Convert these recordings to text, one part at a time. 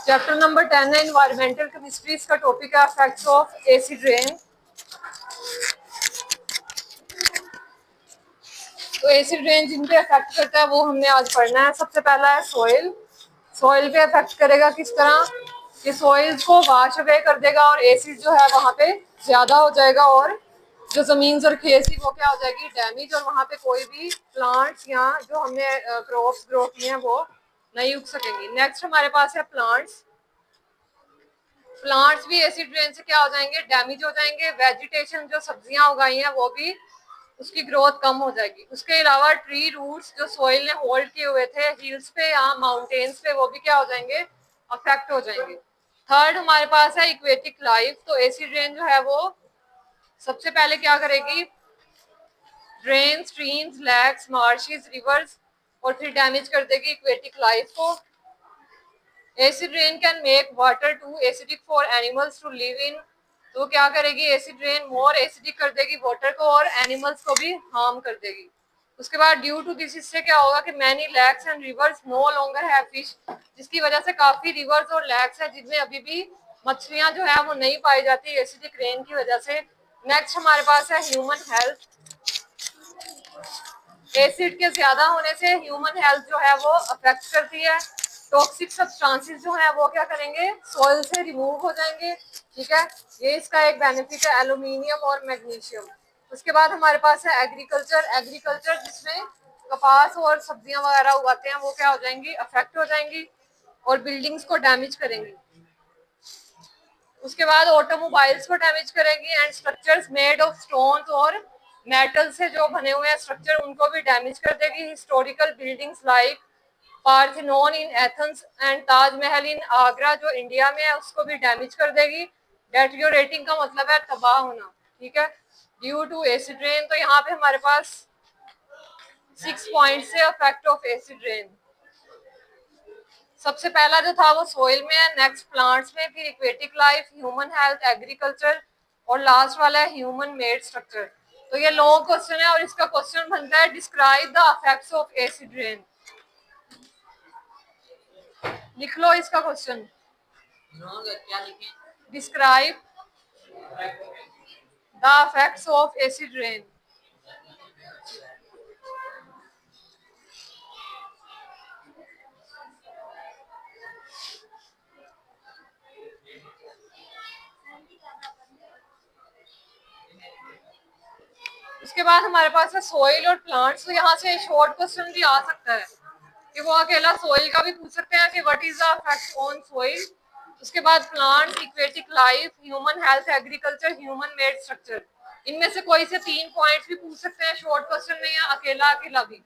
Chapter number 10 है environmental chemistry. इसका topic है इफेक्ट्स ऑफ एसिड रेन। तो एसिड रेन जिन पे इफेक्ट करता है वो हमने आज पढ़ना है। सबसे पहला है सॉइल। सॉइल पे इफेक्ट करेगा किस तरह कि सॉइल को वॉश अवे कर देगा और एसिड जो है वहाँ पे ज्यादा हो जाएगा और जो जमीन और खेत थी वो क्या हो जाएगी, डैमेज, और वहाँ पे कोई भी प्लांट्स या जो हमने क्रॉप्स ग्रो किए हैं वो नहीं उग सकेंगी। नेक्स्ट हमारे पास है प्लांट्स। प्लांट्स भी एसिड रेन से क्या हो जाएंगे, डैमेज हो जाएंगे। वेजिटेशन जो सब्जियां उगाई हैं वो भी उसकी ग्रोथ कम हो जाएगी। उसके अलावा ट्री रूट्स जो सोइल ने होल्ड किए हुए थे हिल्स पे या माउंटेन्स पे वो भी क्या हो जाएंगे, अफेक्ट हो जाएंगे। थर्ड हमारे पास है इक्वेटिक लाइफ। तो एसिड रेन जो है वो सबसे पहले क्या करेगी, drain, streams, lakes, marshes, rivers और फिर डैमेज कर देगी इक्वेटिक लाइफ को। Acid rain can make water too acidic for animals to live in. तो क्या करेगी, एसिड रेन मोर एसिडिक कर देगी वाटर को और एनिमल्स को भी हार्म कर देगी। उसके बाद ड्यू टू दिस इससे क्या होगा कि many lakes and rivers no longer have fish, जिसकी वजह से काफी रिवर्स और लैक्स है जिनमें अभी भी मछलियां जो है वो नहीं पाई जाती एसिडिक रेन की वजह से। नेक्स्ट हमारे पास है ह्यूमन हेल्थ। एसिड के ज्यादा होने से ह्यूमन हेल्थ जो है वो अफेक्ट करती है। टॉक्सिक सब्सटेंसेस जो है वो क्या करेंगे, सॉइल से रिमूव हो जाएंगे। ठीक है, ये इसका एक बेनिफिट है, एल्यूमिनियम और मैग्नीशियम। उसके बाद हमारे पास है एग्रीकल्चर। एग्रीकल्चर जिसमें कपास और सब्जियां वगैरह उगाते हैं वो क्या हो जाएंगी, अफेक्ट हो जाएंगी और बिल्डिंग्स को डैमेज करेंगी। उसके बाद ऑटोमोबाइल्स को डैमेज करेगी and structures made of stones और मेटल से जो बने हुए हैं स्ट्रक्चर उनको भी डैमेज कर देगी। Historical buildings like Parthenon in Athens and Taj Mahal in Agra जो इंडिया में है उसको भी डैमेज कर देगी। डेटेरियोरेटिंग का मतलब है तबाह होना। ठीक है, ड्यू टू एसिड रेन। तो यहाँ पे हमारे पास 6 पॉइंट्स है इफेक्ट ऑफ एसिड रेन। सबसे पहला जो था वो सोइल में है, नेक्स्ट प्लांट्स में, फिर aquatic life, human health, agriculture और लास्ट वाला है ह्यूमन मेड स्ट्रक्चर। तो ये लॉन्ग क्वेश्चन है और इसका क्वेश्चन बनता है describe the effects of acid rain. लिख लो इसका क्वेश्चन, क्या लिखें? Describe the effects of acid rain. उसके बाद हमारे पास है सोइल और प्लांट्स। तो यहाँ से शॉर्ट क्वेश्चन भी आ सकता है कि वो अकेला सोइल का भी पूछ सकते हैं कि what is the effect on soil. उसके बाद plants, aquatic life, human health, agriculture, human made structure, इनमें से कोई से 3 पॉइंट्स भी पूछ सकते हैं शॉर्ट क्वेश्चन में या अकेला अकेला भी।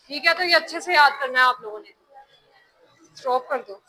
ठीक है, तो ये अच्छे से याद करना है आप लोगों ने। स्टॉप कर दो।